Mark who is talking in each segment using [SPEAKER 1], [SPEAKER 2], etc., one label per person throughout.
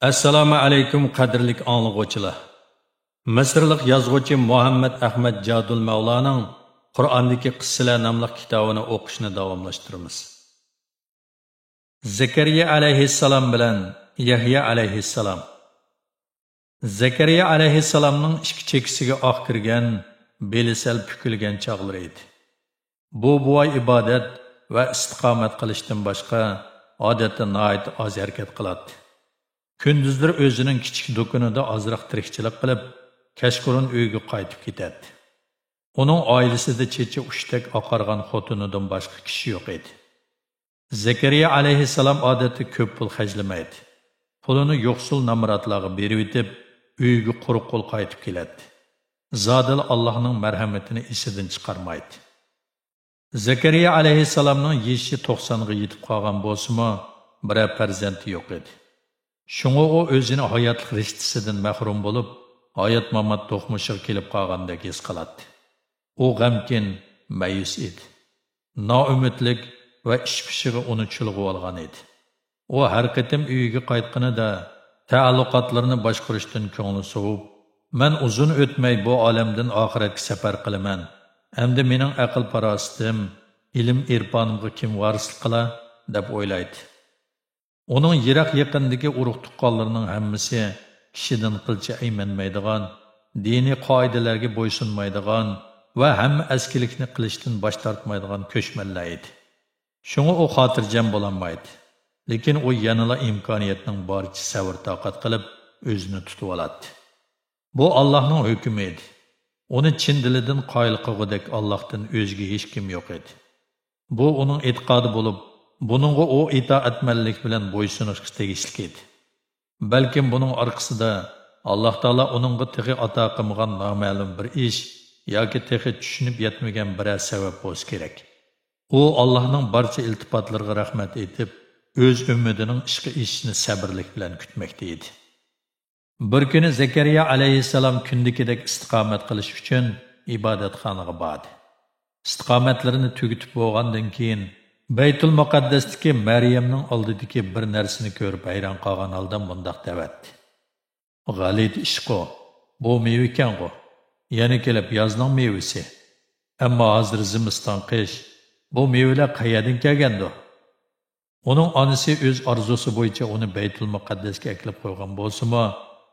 [SPEAKER 1] Assalomu alaykum qadrlik anglag'uvchilar. Misrlik yozuvchi Muhammad Ahmad Jadul Mavlaning Qur'ondagi qissalar nomli kitobini o'qishni davomlashtiramiz. Zakariya alayhissalom bilan Yahya alayhissalom. Zakariya alayhissalomning ikki chekisiga oq kirgan, beli sal pukilgan chog'lari edi. Bu boy ibodat va istiqomat qilishdan boshqa odatda nihoyat oz harakat qiladi. Gündüzleri özünün kichik do'konida ozroq tirikchilik qilib, kashqurun uyga qaytib ketadi. Uning oilasida checha ushtak oqargan xotinidan boshqa kishi yo'q edi. Zakariya alayhissalom odatda ko'p pul xarjlamaydi. Pulini yo'qsul namratlarga berib etib, uyga quruq qo'l qaytib keladi. Zodil Allohning marhamatini esidan chiqarmaydi. Zakariya alayhissalomning yashi 90 ga yetib qolgan bo'lsa-mu, bir farzandi yo'q edi. Şunu o özünü hayatlık riştisinden mahrum bulup, hayat mamat toxmuşuq kelip qağandek his qıladı. O gamkin, mayus edi. Naümitlik ve işpişiği onu çılgı olgan edi. O her qitim uyga qaytqanida taalluqatlarını başqurishdan ko'ngli sovib, "Men uzun o'tmay bu olamdan oxiratga safar qilaman. Endi mening aql farositim, ilm irfonimga kim varislik qila?" deb o'ylaydi. Onun yirak yaqindagi urug' tuqqanlarning hammasi kishidan qilcha aymanmaydigan, diniy qoidalarga bo'ysunmaydigan va hamma askilikni qilishdan bosh tortmaydigan ko'chmanlar edi. Shunga u xotirjam bo'lolmaydi. Lekin u yanala imkoniyatning boricha sabr toqat qilib o'zini tutib oladi. Bu Allohning hukmi edi. Uni chin dilidan qoyil qilgudek Allohdan o'zga hech kim yo'q edi. Bu uning e'tiqodi bo'lib, buningga o itoatmanlik bilan bo'ysunishga tegishli edi. Balkim buning orqasida Alloh taolo uningga tig'i ato qilmagan noma'lum bir ish yoki tig'i tushunib yetmagan bir sabab bo'lsa kerak. U Allohning barcha iltifotlariga rahmat etib, o'z ummidining ishqi ishini sabrlik bilan kutmoqda edi. Bir kuni Zakariya alayhissalom kundikidek istiqomat qilish uchun ibodatxonaga bordi. Istiqomatlarini tugatib bo'lgandan keyin Baytul Muqaddasdagi Maryamning oldidagi bir narsani ko'rib hayron qolgan holda mundaq devatdi. G'alit ishqo, bu meva ekan-ku. Yana kelib yozning mevasi. Ammo hozir zimiston qish, bu mevalar qayerdan kelgandi? Uning onasi o'z orzusi bo'yicha uni Baytul Muqaddasga aklab qo'ygan bo'lsa-mu,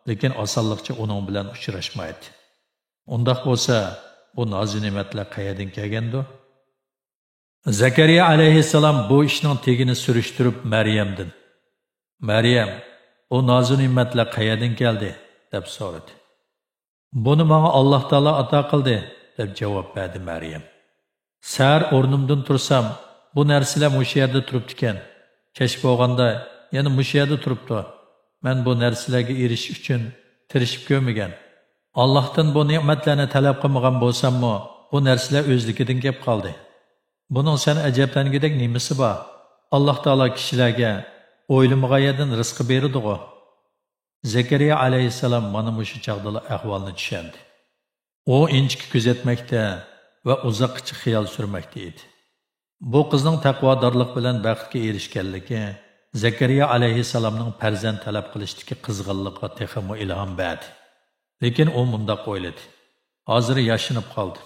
[SPEAKER 1] lekin osonlikcha uning bilan uchrashmaydi. Undaq bo'lsa, bu noz-ne'matlar qayerdan kelgandi? Zakariya alayhissalom bu ishning tegini surishtirib Maryamdan. "Maryam, o nozu ne'matlar qayerdan keldi?" deb so'radi. "Buni menga Alloh taolo ato qildi" deb javob berdi Maryam. "Sar o'rnimdan tursam, bu narsalar mush yerda turibdi ekan. Kech bo'lganda yana mush yerda turibdi. Men bu narsalarga erishish uchun tirishib ko'rmagan. Allohdan bu ne'matlarni talab qilmagan bo'lsam-mu, bu narsalar o'zligidan kelib qoldi. Bunun sen ajablangidek nimasi bor? Alloh taolo kishilarga o'ylamag'ayadan rizq berdi-ku." Zakariya alayhissalom mana shu chaqdala ahvolni tushundi. U inchki kuzatmoqda va uzoqcha xiyol surmoqda edi. Bu qizning taqvodorlik bilan baxtga erishganligi Zakariya alayhissalomning farzand talab qilishdagi qizg'inligiga texmo ilhom berdi. Lekin u mundaq o'yladi. Hozir yashinib qoldi.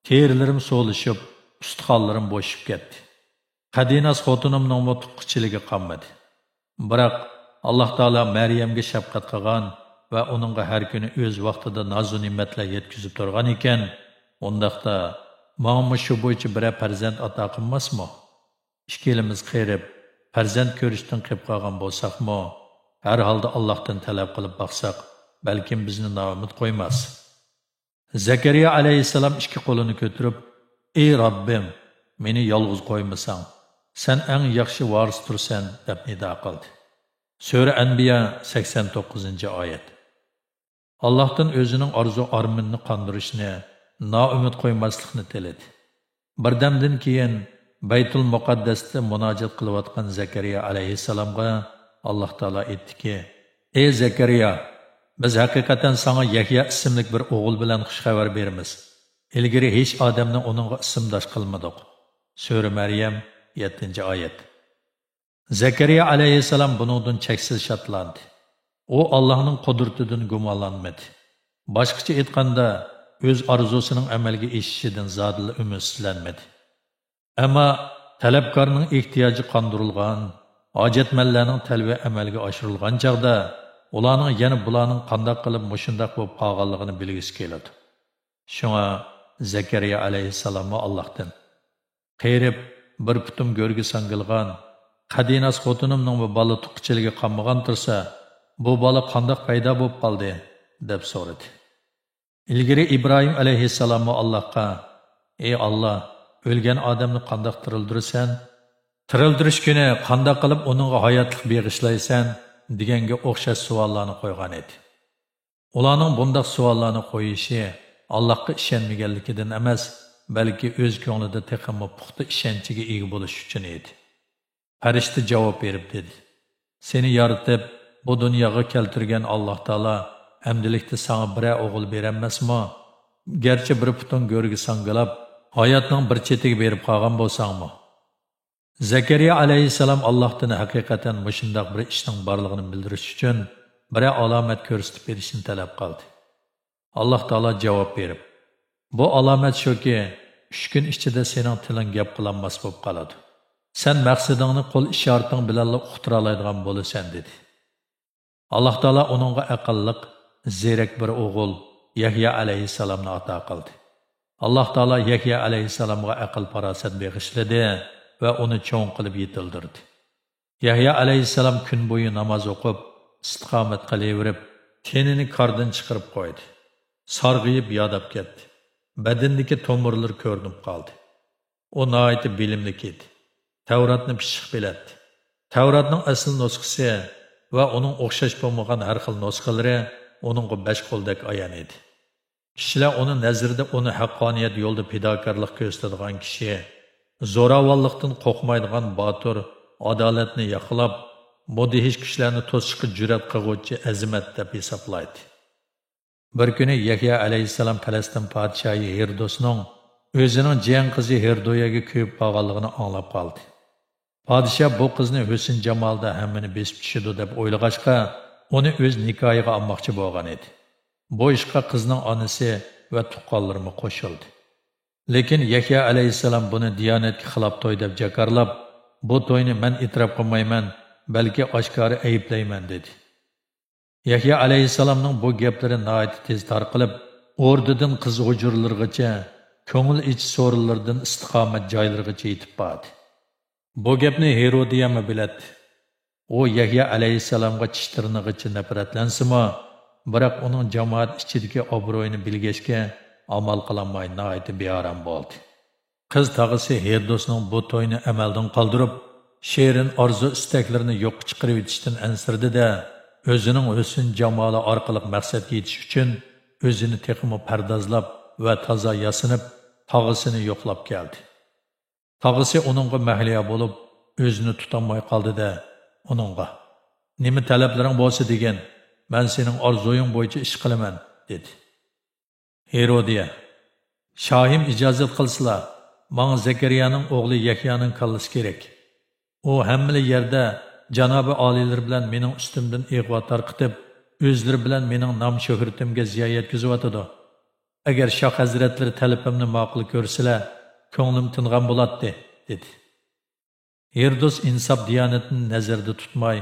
[SPEAKER 1] Terilarim so'lishib, ustixonlarim bo'shib ketdi. Qadinas xotinimning mutuqqchiligi qolmadi. Biroq Alloh taolo Maryamga shafqat qilgan va uningga har kuni o'z vaqtida noz-u ne'matlar yetkazib turgan ekan, undaqda menga shu bo'yicha bir farzand ato qilmasmi? Ishkilimiz qirib, farzand ko'rishdan qilib qolgan bo'lsak-mu, har holda Allohdan talab qilib baqsaq, balkim bizni noumid qo'ymas. Zakariya alayhissalom ikki qo'lini ko'tarib, "Ey Rabbim, meni yolg'iz qo'ymasang, sen eng yaxshi varis tursan" deb nido qildi. Sura Anbiya 89-oyat. Allohdan o'zining orzu-armonini qondirishni, noumid qo'ymaslikni tiladi. Birdamdan keyin Baytul Muqaddasda munojat qilayotgan Zakariya alayhissalomga Alloh taolo aytdiki: "Ey Zakariya, biz haqiqatan sana Yahya ismli bir o'g'il bilan xush xabar beramiz. İlgiri hech odamni uningga ismdosh qilmadik." Sura Maryam 7-oyat. Zakariya alayhissalom buningdan cheksiz shodlandi. u Allohning qudratidan gumonlanmadi. Boshqacha aytganda, o'z orzusining amalga oshishidan zodila umidsizlanmadi. Ammo talabkorning ehtiyoji qondirilgan, hojatmanlarning talbi amalga oshirilgan chaqda, ularning yana bularning qanday qilib mushundaq bo'lib qolganligini bilgisi keladi. Shunga Zakariya alayhissalom Allohdan qeyrib bir putum go'rgi sangilgan qadinas xotinimning bu bola tuqqchiligiga qolmagan tursa, bu bola qanday paydo bo'lib qoldi deb so'radi. Ilgari Ibrohim alayhissalom Allohga: "Ey Alloh, o'lgan odamni qanday tirildirsan? Tirildirish kuni qanday qilib uningga hayotlik beg'ishlaysan?" deganga o'xshash savollarni qo'ygan edi. Ularning bunday savollarni qo'yishi Allohga ishonmaganligidan emas, balki o'z ko'nglida texmo puxta ishonchiga ega bo'lish uchun edi. Farishta javob berib dedi: "Seni yaratib, bu dunyoga keltirgan Alloh taolo amdilikda sana bir o'g'il beremasmi? Gerçi bir putun go'rgi sangilab, hayotning bir chetiga berib qolgan bo'lsangmi?" Zakariya alayhissalom Allohdan haqiqatan mushundaq bir ishning borligini bildirish uchun bir alomat ko'rsatib berishni talab qildi. Alloh taolo javob berib: "Bu alomat shuki, 3 kun ichida sening tiling gap qilinmas bo'lib qoladi. Sen maqsadingni qo'l ishorating bilan uqtira oladigan bo'lasan" dedi. Alloh taolo uningga aqlliq, zerak bir o'g'il Yahya alayhissalomni ato qildi. Alloh taolo Yahya alayhissalomga aql farosat bag'ishladi va uni cho'ng qilib yetildirdi. Yahya alayhissalom kun bo'yi namoz o'qib, istiqomat qilaverib, tenini qordan chiqarib qo'ydi. Sarg'ayib yodab ketdi. Badandagi tomirlar ko'rinib qoldi. U nihoyat bilimli edi. Tavratni pishiq biladi. Tavratning asl nusxasi va uning o'xshash bo'lmagan har xil nusxalari uningga 5 qo'ldek ayon edi. Kishilar uni nazarida uni haqqoniyat yo'lda fidokorlik ko'rsatadigan kishi, zo'ravonlikdan qo'rqmaydigan botir, adolatni yoqlab, mudhish kuchlarni to'sishga jur'at qiluvchi azimat deb hisoblaydi. Bir kuni Yahya alayhissalom Falastin podshohi Herdosning o'zining jiyan qizi Herdoyaga ko'yib qolganligini anglab qoldi. Podshoh bu qizni husn jamolda hammani besib tushidi deb o'ylag'achqa, uni o'z nikohiga olmoqchi bo'lgan edi. Bu ishga qizning onasi va tuqqanlari qo'shildi. Lekin Yahya alayhissalom buni diyonatga xilof to'y deb jakarlab, bu to'yni men e'tirof qilmayman, balki oshkora ayblayman dedi. Yahya alayhissalomning bu gaplari nihoyat tez tarqalib, o'rdidan qiz hujurlargacha, ko'ngil ichi so'rinlardan istiqomat joylarigacha yetib bordi. Bu gapni Herodiyami biladi. U Yahya alayhissalomga tishtirnig'icha nafratlansimi, biroq uning jamoat ichidagi obro'yini bilgachga amal qilolmay nihoyat bearam bo'ldi. Qiz tag'isi Herdosning bu to'yni amaldan qoldirib, she'rin orzu istaklarini yo'q chiqarib etishdan ansirdi-da, o'zining husn jamoli orqali maqsadga yetish uchun o'zini texmo pardozlab va toza yasinib, tag'isini yo'qlab keldi. Tag'isi uningga mahliya bo'lib, o'zini tutolmay qoldi-da, uningga: "Nima talablaring bo'lsa degan, men sening orzuying bo'yicha ish qilaman" dedi. Herodiya: "Shohim ijozat qilsalar, menga Zakariyaning o'g'li Yahyaning kallasi kerak. U hamma yerda janobi oliylar bilan mening ustimdan ig'vo tarqitib, o'zlari bilan mening nom shuhratimga ziyo yetkazayotdi. Agar shoh hazratlari talabimni ma'qul ko'rsalar, ko'nglim tingan bo'ladi" dedi. Herdos insof diyonatni nazarda tutmay,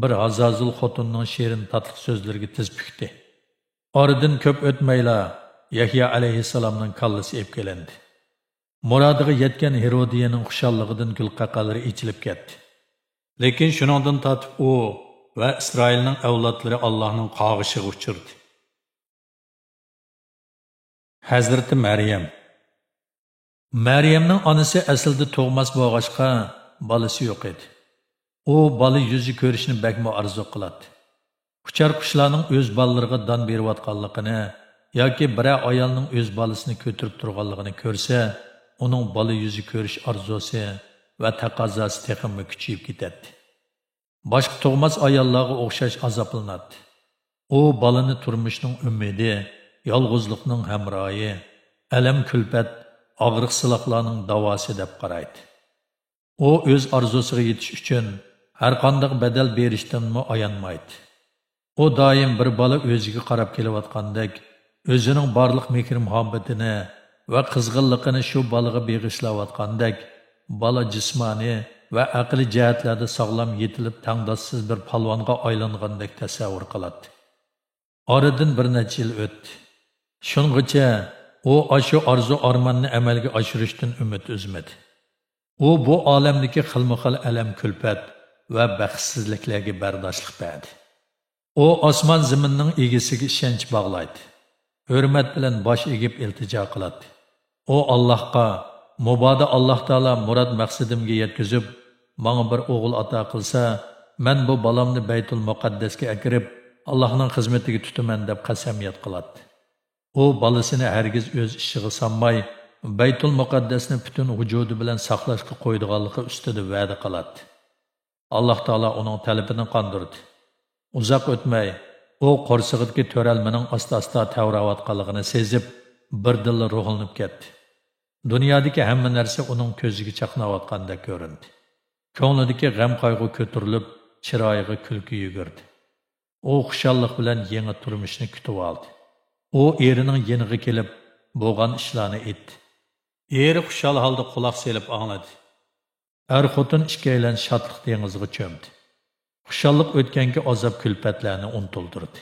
[SPEAKER 1] bir Hazazul xotinning she'rin tatliq so'zlariga tiz bukdi. Oradan ko'p o'tmayla Yahya alayhissalomning kallasi ep kelindi. Murodiga yetgan Herodiyaning xushalligidan gulqaqalari ichilib ketdi. Lekin shuningdan tatib u va Isroilning avlodlari Allohning qog'ishiga uchirdi. Hazrati Maryamning onasi aslida tug'mas bo'lg'achqa bolasi yo'q edi. U bola yuzi ko'rishni bakmo arzu qiladi. Quchar qushlarning o'z bolalariga don berayotganligini yoki bir ayolning o'z bolasini ko'tarib turganligini ko'rsa, uning bola yuzi ko'rish arzusi va taqozosi texmi kuchayib ketadi. Boshqa tug'mas ayollarga o'xshash azoblanadi. U bolani turmushning umidi, yolg'izlikning hamroyi, alam kulpat, og'riq siloqlarning davosi deb qaraydi. U o'z orzusiga yetish uchun har qanday badal berishdanmi ayonmaydi. O doim bir bola o'ziga qarab kelayotgandek, o'zining barliq mehr muhabbatini va qizg'inligini shu bolaga beg'ishlayotgandek, bola jismoniy va aqliy jihatlarda sog'lom yetilib tangdossiz bir palvonga aylangandek tasavvur qiladi. Oradan bir necha yil o'tdi. Shungacha u shu orzu armonni amalga oshirishdan umid uzmadi. U bu olamdagi xilma-xil alam kulpat va baxtsizliklarga bardoshlik berdi. U osmon zaminning egasiga ishonch bog'laydi. Hurmat bilan bosh egib iltijo qiladi. U Allohga, mubodo Alloh taolo murod maqsadimga yetkazib, menga bir o'g'il ato qilsa, men bu bolamni Baytul Muqaddasga akirib, Allohning xizmatiga tutaman deb qasamyat qiladi. U bolasini hargiz o'z ishiga solmay, Baytul Muqaddasni butun vujudi bilan saqlashga qo'ydiganligi ustida va'da qiladi. Alloh taolo uning talabini qondirdi. Uzoq o'tmay, u qo'rsig'idagi to'ralmaning asta-asta tavrayotganligini sezib, birdilla ruhlanib ketdi. Dunyodagi hamma narsa uning ko'ziga chaqnayotgandek ko'rindi. Ko'nglidagi g'am-qayg'u ko'tarilib, chiroyiga kulki yugurdi. U xushallik bilan yangi turmushni kutib oldi. U erining yeniga kelib, bo'lgan ishlarni aytdi. Eri xushal holda quloq selib angladi. Er-xotin ikkalan shodlik dengiziga cho'mdi. Xushallik o'tgangi azob kulfatlarni unutildirdi.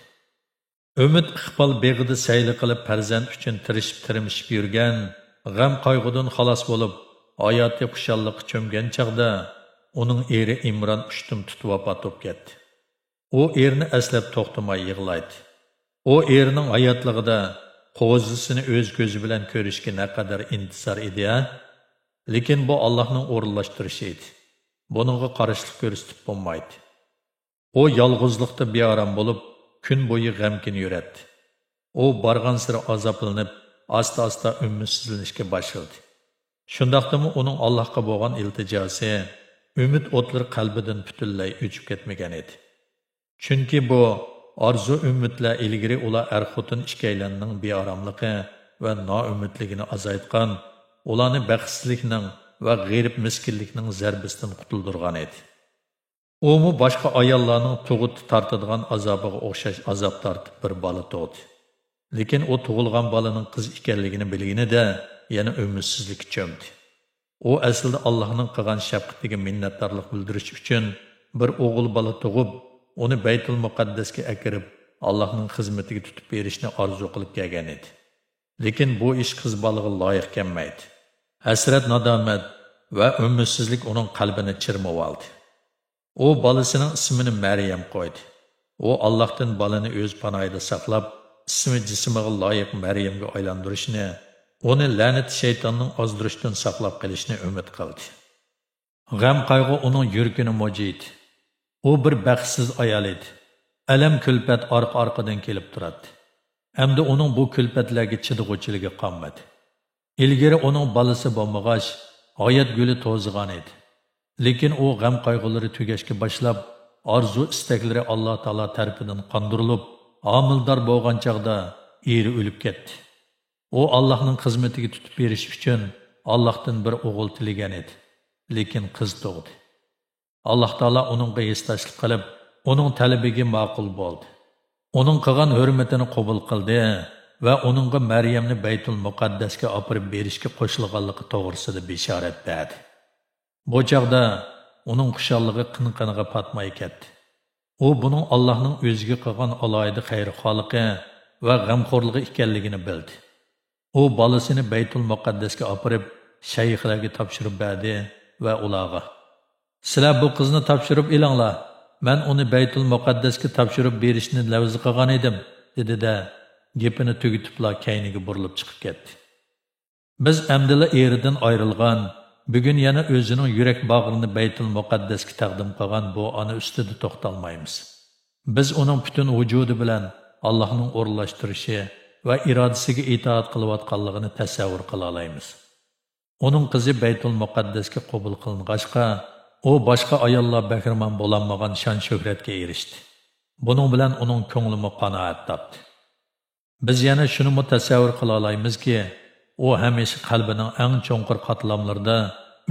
[SPEAKER 1] Umid iqbol beg'ida sayli qilib farzand uchun tirishib yurgan, g'am qayg'udan xalos bo'lib, hayoti xushallikqa cho'mgan chaqda uning eri Imron ushtum tutib vafot etdi. U erini aslab to'xtamay yig'laydi. U erining hayotligida qo'zisini o'z ko'zi bilan ko'rishga naqadar intizor edi. Lekin bu Allohning o'rinlashtirishi edi. Buningga qarshilik ko'rsatib bo'lmaydi. U yolg'izlikda bearam bo'lib, kun bo'yi g'amkin yuradi. U borgan sira azoblanib, asta-asta umidsizlanishga boshladi. Shundaqdimi uning Allohga bo'lgan iltijosi, umid o'tlari qalbidan butunlay o'chib ketmagan edi. Chunki bu arzu umidlar ilgari ular er-xotin ikkalanning bearamligi va noumidligini azaytgan, ularni baxtsizlikning va g'erib miskinlikning zarbisidan qutuldirgan edi. Umu boshqa ayollarning tug'ut tortadigan azobiga o'xshash azob tortib bir bola tug'di. Lekin u tug'ilgan bolaning qiz ekanligini bilganida yana umidsizlik cho'mdi. U aslida Allohning qilgan shafqatiga minnatdorlik bildirish uchun bir o'g'il bola tug'ib, uni Baytul Muqaddasga akirib, Allohning xizmatiga tutib berishni orzu qilib kelgan edi. Lekin bu ish qiz bolaga loyiq kelmaydi. Hasrat, nadomat va umidsizlik uning qalbini chirmab oldi. U bolasining ismini Maryam qo'ydi. U Allohdan bolani o'z panohida saqlab, ismi jismiga loyiq Maryamga aylantirishni, uni la'nat shaytonning ozdirishdan saqlab qolishni umid qildi. G'am qayg'u uning yuragini mojiydi. U bir baxtsiz ayol edi. Alam kulpat orqa-orqadan kelib turadi. Hamda uning bu kulpatlarga chidag'uvchiligi qolmadi. Ilgari uning bolasi bo'lmag'ach, hayot guli to'zg'an edi. Lekin u g'am qayg'ulari tugashga boshlab, arzu istaklari Alloh taolo tarafidan qondirilib, homildor bo'lgan chaqda eri o'lib ketdi. U Allohning xizmatiga tutib berish uchun Allohdan bir o'g'il tilagan edi. Lekin qiz tug'di. Alloh taolo uningga yestashlik qilib, uning talabiga ma'qul bo'ldi. Uning qilgan hurmatini qabul qildi va uningga Maryamni Baytul Muqaddasga olib berishga qo'shilganligi to'g'risida bishorat berdi. Bu chaqda uning xushalligi qin-qiniga patmay ketdi. U buning Allohning o'ziga qilgan aloyida xayr-xoliqi va g'amxo'rligi ekanligini bildi. U bolasini Baytul Muqaddasga olib shayxlarga topshirib berdi va ularga: "Sizlar bu qizni topshirib elinglar. Men uni Baytul Muqaddasga topshirib berishni lavz qilgan edim", dedi-da, gapini tugitibla kayniga burilib chiqib ketdi. Biz amdila eridan ayrilgan, bugun yana o'zining yurak bag'rini Baytul Muqaddasga taqdim qilgan bu ona ustida to'xtalmaymiz. Biz uning butun vujudi bilan Allohning o'rinlashtirishi va irodasiga itoat qilayotganligini tasavvur qila olamiz. Uning qizi Baytul Muqaddasga qabul qiling'achqa, u boshqa ayollar bahramon bo'lolmagan shon-shuhratga erishdi. Buning bilan uning ko'ngli qanoat topdi. Biz yana shuni tasavvur qila olamizki, u hamisha qalbining eng cho'nqir qatlamlarida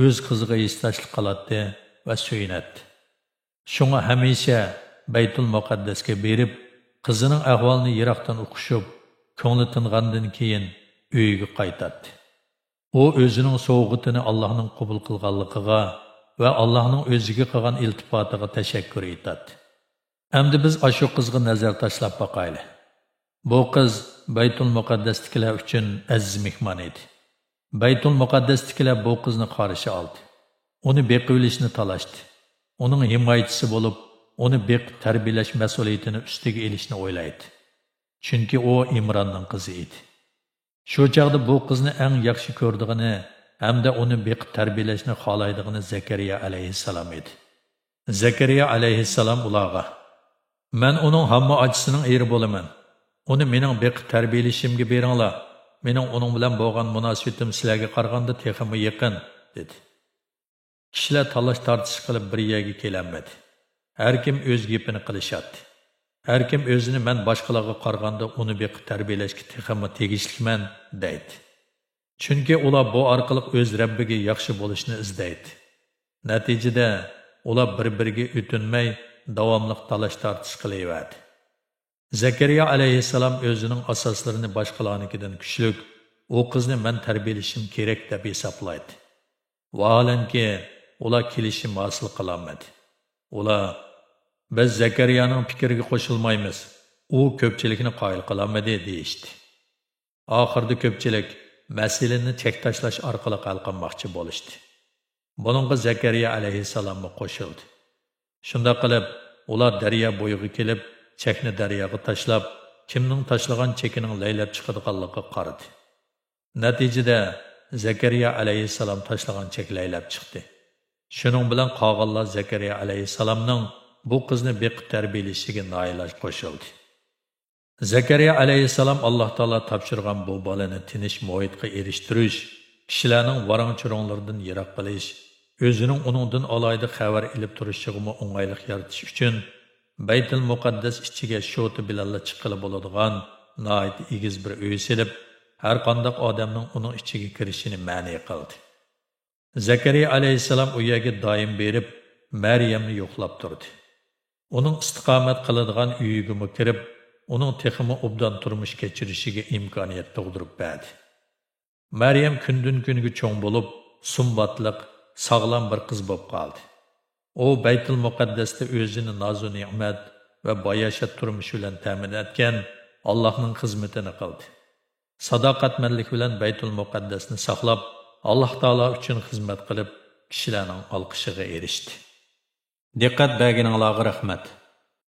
[SPEAKER 1] o'z qiziga yestashlik qiladi va suyunadi. Shunga hamisha Baytul Muqaddasga berib, qizining ahvolini yiroqdan o'qishib, ko'ngli tingandan keyin uyiga qaytadi. U o'zining sovg'atini Allohning qabul qilganligiga va Allohning o'ziga qilgan iltifotiga tashakkur etadi. Endi biz ashu qizga nazar tashlab boqayli. Bu qiz Baytul Muqaddasdagilar uchun aziz mehmon edi. Baytul Muqaddasdagilar bu qizni qarshi oldi. Uni beqib olishni talashdi. Uning himoyachisi bo'lib, uni beqib tarbiyalash mas'uliyatini ustiga olishni o'ylaydi. Chunki u Imronning qizi edi. Shu chaqda bu qizni eng yaxshi ko'rdigini hamda uni beqib tarbiyalashni xohlaydigini Zakariya alayhissalom edi. Zakariya alayhissalom ularga: "Men uning hamma ochisining eri bo'laman. Uni mening beqib tarbiyalashimga beringlar. Mening uning bilan bo'lgan munosabatim sizlarga qaraganda texmi yaqin" dedi. Kishilar talash tortish qilib bir yerga kelanmadi. Har kim o'z gapini qilishadi. Har kim o'zini men boshqalarga qaraganda uni beqib tarbiyalashga texmi tegishliman deydi. Chunki ular bu orqali o'z Rabbiga yaxshi bo'lishni izlaydi. Natijada ular bir-biriga o'tinmay davomli talash tortish qilaveradi. Zakariya alayhissalom o'zining asoslarini boshqalarnikidan kuchlik, u qizni men tarbiyalashim kerak deb hisoblaydi. Vaholanki ular kelishim hosil qilolmadi. Ular: "Biz Zakariyaning fikriga qo'shilmaymiz. U ko'pchilikni qoyil qilolmadi" deyishdi. Oxirda ko'pchilik masalani chek tashlash orqali hal qilmoqchi bo'lishdi. Buningga Zakariya alayhissalomga qo'shildi. Shunda qilib, ular daryo bo'yiga kelib, chekni daryoga tashlab, kimning tashlagan chekining laylab chiqadiganligiga qaradi. Natijada Zakariya alayhissalom tashlagan chek laylab chiqdi. Shuning bilan qolganlar Zakariya alayhissalomning bu qizni beqib tarbiyalashiga noiloj qo'shildi. Zakariya alayhissalom Alloh taolo topshirgan bu bolani tinish muhitga erishtirish, kishilarning varang-churunglaridan yiroq qilish, o'zining uningdan alayda xabar ilib turishiga o'ng'aylik yaratish uchun Baytul Muqaddas ichiga shoti bilan chiqilib bo'ladigan noit egiz bir uy silib, har qanday odamning uning ichiga kirishini ma'ni qildi. Zakariya alayhissalom u yerga doim berib, Maryamni yo'qlab turdi. Uning istiqomat qiladigan uyiga kirib, uning texmi obdan turmush kechirishiga imkoniyat tug'dirib berdi. Maryam kundan kunga cho'ng bo'lib, sumbatliq, sog'lom bir qiz bo'lib qoldi. U Baytul Muqaddasda o'zini nozu ne'mat va boyashat turmush bilan ta'min etgan Allohning xizmatini qildi. Sadoqatmandlik bilan Baytul Muqaddasni saqlab, Alloh taolo uchun xizmat qilib, kishilarning olqishiga erishdi. Diqqat berganingizga rahmat.